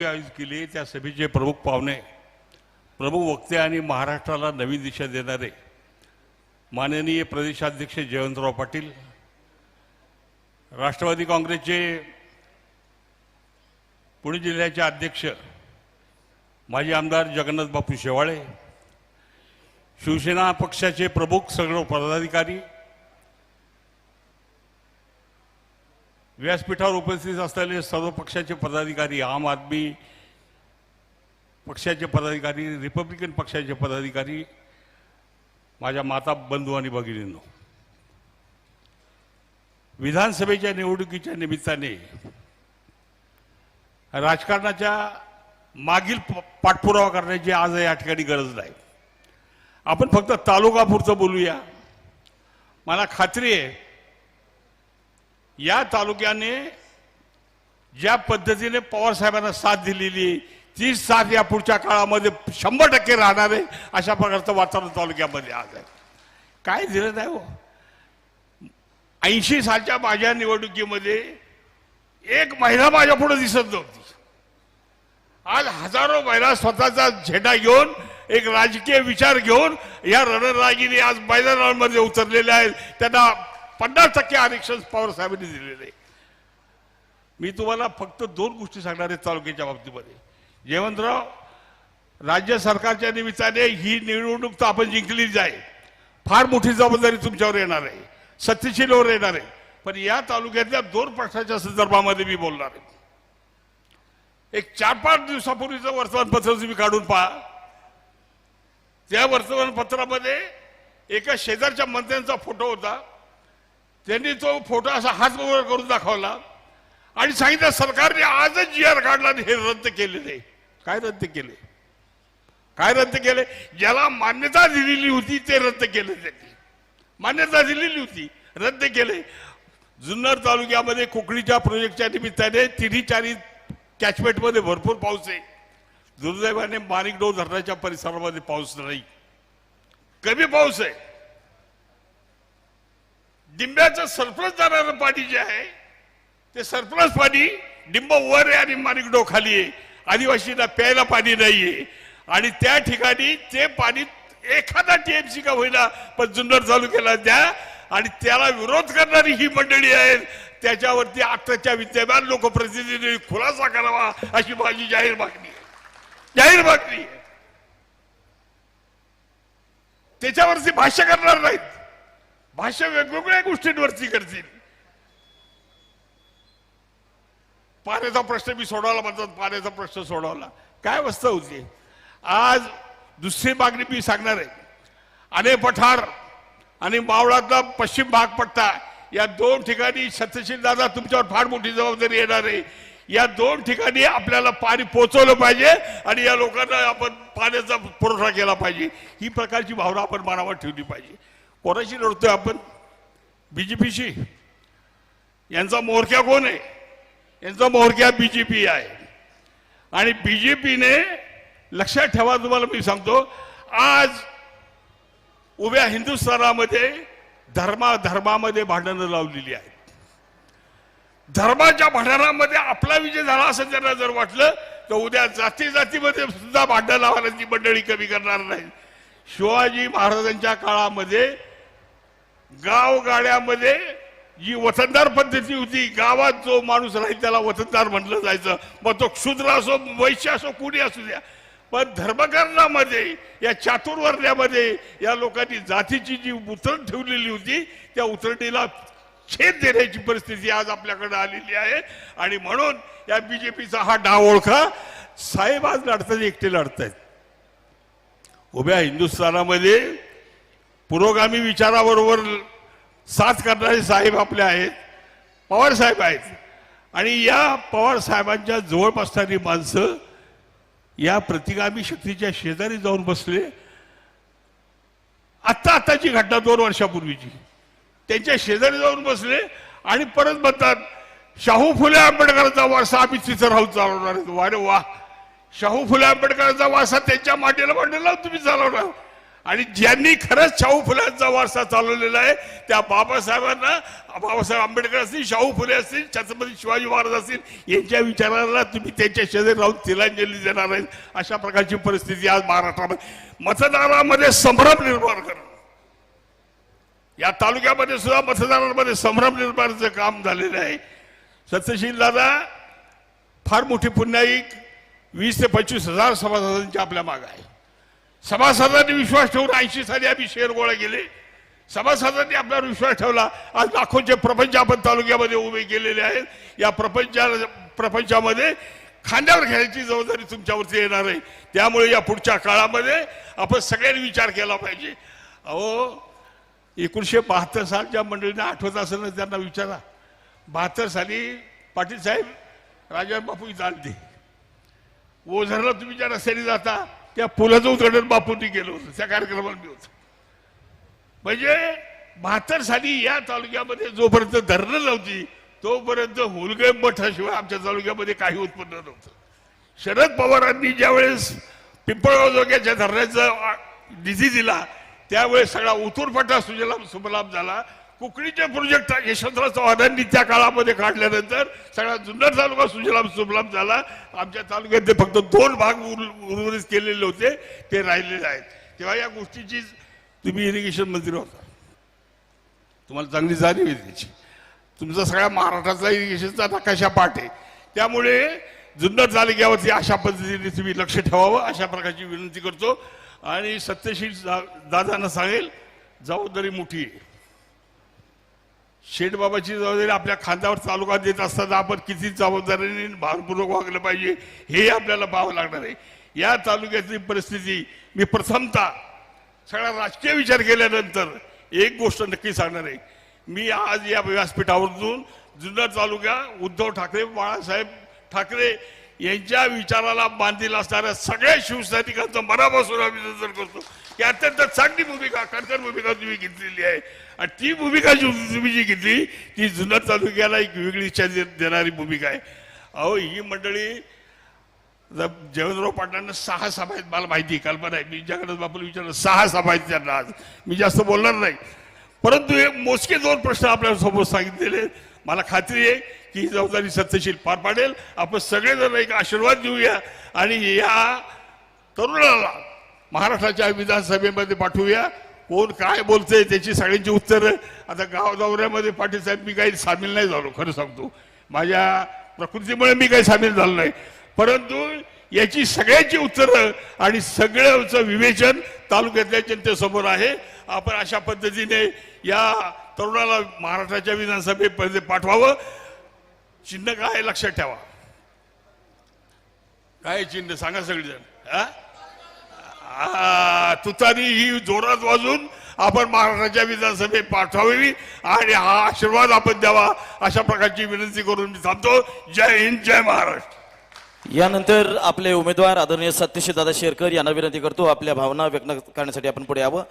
आयोजित केली। त्या सभेचे प्रमुख पाहुणे, प्रमुख वक्ते आणि महाराष्ट्राला नवी दिशा देणारे माननीय प्रदेशाध्यक्ष जयवंतराव पाटील, राष्ट्रवादी काँग्रेसचे पुणे जिल्ह्याचे अध्यक्ष माजी आमदार जगन्नाथ बापू शेवाळे, शिवसेना पक्षाचे प्रमुख सर्व पदाधिकारी, व्यासपीठावर उपस्थित असलेले सर्व पक्षाचे पदाधिकारी, आम आदमी पक्षाचे पदाधिकारी, रिपब्लिकन पक्षाचे पदाधिकारी, माझ्या माता बंधू आणि भगिनींनो, विधानसभेच्या निवडणुकीच्या निमित्ताने राजकारणाच्या मागील पाठपुरावा करण्याची आज या ठिकाणी गरज नाही। आपण फक्त तालुकापुरतं बोलूया। मला खात्री आहे या तालुक्याने ज्या पद्धतीने पवार साहेबांना साथ दिलेली ती साथ या पुढच्या काळामध्ये 100% राहणार आहे। अशा प्रकारचं वातावरण तालुक्यामध्ये आज आहे। काय दिलं नाही हो। 80 सालच्या माझ्या निवडणुकीमध्ये एक महिला माझ्या पुढे दिसत नव्हती। आज हजारो महिला स्वतःचा झेंडा घेऊन, एक राजकीय विचार घेऊन या रणरागिणी आज मैदानामध्ये उतरलेल्या आहेत। त्यांना 50% आरक्षण पवार साहेबांनी दिलेले आहे। मी तुम्हाला फक्त 2 गोष्टी सांगणार आहे तालुक्याच्या बाबतीमध्ये। जयवंतराव, राज्य सरकारच्या निमित्ताने ही निवडणूक तर आपण जिंकलीच आहे, फार मोठी जबाबदारी तुमच्यावर येणार आहे, सत्यशीलवर येणार आहे। पण या तालुक्यातल्या 2 प्रश्नाच्या संदर्भामध्ये मी बोलणार आहे। एक 4-5 दिवसापूर्वीचं वर्तमानपत्र तुम्ही काढून पहा। त्या वर्तमानपत्रामध्ये एका शेजारच्या मंत्र्यांचा फोटो होता। त्यांनी तो फोटो असा हात वर करून दाखवला आणि सांगितलं सरकारने आजच GR काढला आणि हे रद्द केलेले। काय रद्द केले? काय रद्द केले? ज्याला मान्यता दिलेली होती ते रद्द केले। त्यांनी मान्यता दिलेली होती, रद्द केले। जुन्नर तालुक्यामध्ये कोकणीच्या प्रोजेक्टच्या निमित्ताने 3-4 कॅचमेंटमध्ये भरपूर पाऊस आहे। दुर्दैवाने माणिकडोह धरणाच्या परिसरामध्ये पाऊस नाही, कमी पाऊस आहे। डिंब्याचं सरप्लस जाणारं पाणी जे आहे ते सरप्लस पाणी डिंब वर आहे आणि माणिकडोह खाली आहे। आदिवासींना प्यायला पाणी नाहीये आणि त्या ठिकाणी ते पाणी एखादा TMC का होईना पण जुन्नर तालुक्याला द्या। आणि त्याला विरोध करणारी ही मंडळी आहेत, त्याच्यावरती आत्ताच्या विद्यमान लोकप्रतिनिधींनी खुलासा करावा अशी माझी जाहीर मागणी आहे। जाहीर मागणी आहे। त्याच्यावरती भाष्य करणार नाहीत, भाष्य वेगवेगळ्या गोष्टींवरती करतील। पाण्याचा प्रश्न मी सोडवला म्हणतात, पाण्याचा प्रश्न सोडवला, काय अवस्था होती। आज दुसरी मागणी मी सांगणार आहे। आणे पठार आणि मावळातला पश्चिम भाग पट्टा या 2 ठिकाणी सत्यशील दादा तुमच्यावर फार मोठी जबाबदारी येणार आहे। या 2 ठिकाणी आपल्याला पाणी पोहोचवलं पाहिजे आणि या लोकांना आपण पाण्याचा पुरवठा केला पाहिजे। ही प्रकारची भावना आपण मनावर ठेवली पाहिजे। कोणाशी लढतोय आपण? BJPशी। यांचा मोहरक्या कोण आहे? यांचा मोहरक्या BJP आहे। आणि BJPने लक्षात ठेवा, तुम्हाला मी सांगतो, आज उभ्या हिंदुस्थानामध्ये धर्मामध्ये भांडणं लावलेली आहेत। धर्माच्या भांडणामध्ये आपला विजय झाला असं त्यांना जर वाटलं तर उद्या जातीमध्ये सुद्धा भांडण लावण्याची मंडळी कमी करणार नाही। शिवाजी महाराजांच्या काळामध्ये गावगाड्यामध्ये जी वतनदार पद्धती होती, गावात जो माणूस राहील त्याला वतनदार म्हटलं जायचं, मग तो क्षुद्र असो, वैश्य असो, कुणी असू द्या। पण धर्मकरणामध्ये या चातुर्वर्ण्यामध्ये या लोकांनी जातीची जी उतरण ठेवलेली होती त्या उतरणीला छेद देण्याची परिस्थिती आज आपल्याकडे आलेली आहे। आणि म्हणून या BJPचा हा डाव ओळखा। साहेब आज लढतात, एकटे लढतायत। उभ्या हिंदुस्थानामध्ये पुरोगामी विचाराबरोबर साथ करणारे साहेब आपले आहेत, पवार साहेब आहेत। आणि या पवार साहेबांच्या जवळ बसणारी माणसं या प्रतिगामी शक्तीच्या शेजारी जाऊन बसले। आत्ताची घटना 2 वर्षापूर्वीची, त्यांच्या शेजारी जाऊन बसले आणि परत म्हणतात शाहू फुले आंबेडकरांचा वारसा आम्ही तिथं राहून चालवणार आहे। वारे वा, शाहू फुले आंबेडकरांचा वारसा त्यांच्या मांडीला तुम्ही चालवणार। आणि ज्यांनी खरंच शाहू फुल्यांचा वारसा चालवलेला आहे त्या बाबासाहेबांना, बाबासाहेब आंबेडकर असतील, शाहू फुले असतील, छत्रपती शिवाजी महाराज असतील, यांच्या विचाराला तुम्ही त्यांच्या शेजारी राहून तिलांजली देणार आहेत. अशा प्रकारची परिस्थिती आज महाराष्ट्रामध्ये. मतदारामध्ये संभ्रम निर्माण करणं, या तालुक्यामध्ये सुद्धा मतदारांमध्ये संभ्रम निर्माणाचं काम झालेलं आहे. सत्यशील दादा फार मोठी पुण्याईक 20 ते 25 हजार सभासदांच्या आपल्या मागे आहे. सभासदांनी विश्वास ठेवून 80 साली आम्ही शेअर गोळा केले. सभासदांनी आपल्यावर विश्वास ठेवला. आज लाखोंचे प्रपंच आपण तालुक्यामध्ये उभे केलेले आहेत. या प्रपंचामध्ये खांद्यावर घ्यायची जबाबदारी तुमच्यावरती येणार आहे. त्यामुळे या पुढच्या काळामध्ये आपण सगळ्यांनी विचार केला पाहिजे. अहो 1972 सालच्या मंडळींना आठवत असेल ना, त्यांना विचारा. 72 साली पाटील साहेब राजाराम बापू इथं आलते. ओझरला तुम्ही ज्या रस्त्याने जाता त्या पुलाचं उद्घाटन बापूंनी केलं होतं. त्या कार्यक्रमाला मी होतो. म्हणजे 72 साली या तालुक्यामध्ये जोपर्यंत धरणं नव्हती तोपर्यंत हुलगे मठाशिवाय आमच्या तालुक्यामध्ये काही उत्पन्न नव्हतं. शरद पवारांनी ज्यावेळेस पिंपळगाव जोग्याच्या धरणाचा निधी दिला त्यावेळेस सगळा उतूरपटा सुजलाम सुफलाम झाला. कुकडीचे प्रोजेक्ट यशवंतराव चव्हाणांनी त्या काळामध्ये काढल्यानंतर सगळा जुन्नर तालुका सुजलाम सुफलाम झाला. आमच्या तालुक्यात फक्त 2 भाग उर्वरित केलेले होते, ते राहिलेले आहेत. तेव्हा या गोष्टीची तुम्ही इरिगेशन मंत्री होता, तुम्हाला चांगली जाणीव आहे त्याची. तुमचा सगळ्या महाराष्ट्राचा इरिगेशनचा नकाशा पाठ आहे. त्यामुळे जुन्नर तालुक्यावरती अशा पद्धतीने तुम्ही लक्ष ठेवावं अशा प्रकारची विनंती करतो. आणि सत्यशील दादांना सांगेल, जबाबदारी मोठी आहे. शेठबाबाची जबाबदारी आपल्या खांद्यावर तालुका देत असताना आपण किती जबाबदारीने भारपूर्वक वागलं पाहिजे हे आपल्याला पाहावं लागणार आहे. या तालुक्यातली परिस्थिती मी प्रथमतः सगळा राजकीय विचार केल्यानंतर एक गोष्ट नक्की सांगणार आहे. मी आज या व्यासपीठावरून जुन्नर तालुका उद्धव ठाकरे, बाळासाहेब ठाकरे यांच्या विचाराला बांधील असणाऱ्या सगळ्या शिवसैनिकांचं मनापासून अभिनंदन करतो की अत्यंत चांगली भूमिका, कणखर भूमिका तुम्ही घेतलेली आहे. आणि ती भूमिका तुम्ही जी घेतली ती जुन्नर तालुक्याला एक वेगळी इच्छा देणारी भूमिका आहे. अहो ही मंडळी जयवंतराव पाटलांना 6 सभा आहेत, मला माहिती कल्पना आहे. मी ज्याकडे बापूला विचारलं 6 सभा आहेत त्यांना. आज मी जास्त बोलणार नाही, परंतु हे मोजके 2 प्रश्न आपल्या समोर सांगितलेले. मला खात्री आहे की ही जबाबदारी सत्यशील पार पाडेल. आपण सगळेजण एक आशीर्वाद देऊया आणि या तरुणाला महाराष्ट्राच्या विधानसभेमध्ये पाठवूया. कोण काय बोलतंय त्याची सगळ्यांची उत्तरं. आता गाव दौऱ्यामध्ये पाटील साहेब मी काही सामील नाही झालो, खरं सांगतो. माझ्या प्रकृतीमुळे मी काही सामील झालो नाही, परंतु याची सगळ्यांची उत्तरं आणि सगळ्यांचं विवेचन तालुक्यातल्या जनतेसमोर आहे. आपण अशा पद्धतीने या तरुणाला महाराष्ट्राच्या विधानसभेमध्ये पाठवावं. चिन्ह काय लक्षात ठेवा. काय चिन्ह सांगा सगळेजण. तुतारी ही जोरात वाजून आपण महाराष्ट्राच्या विधानसभेत पाठवावी आणि हा आशीर्वाद आपण द्यावा अशा प्रकारची विनंती करून मी थांबतो. जय हिंद, जय महाराष्ट्र. यानंतर आपले उमेदवार आदरणीय सत्यशील दादा शेरकर यांना विनंती करतो आपल्या भावना व्यक्त करण्यासाठी आपण पुढे यावं.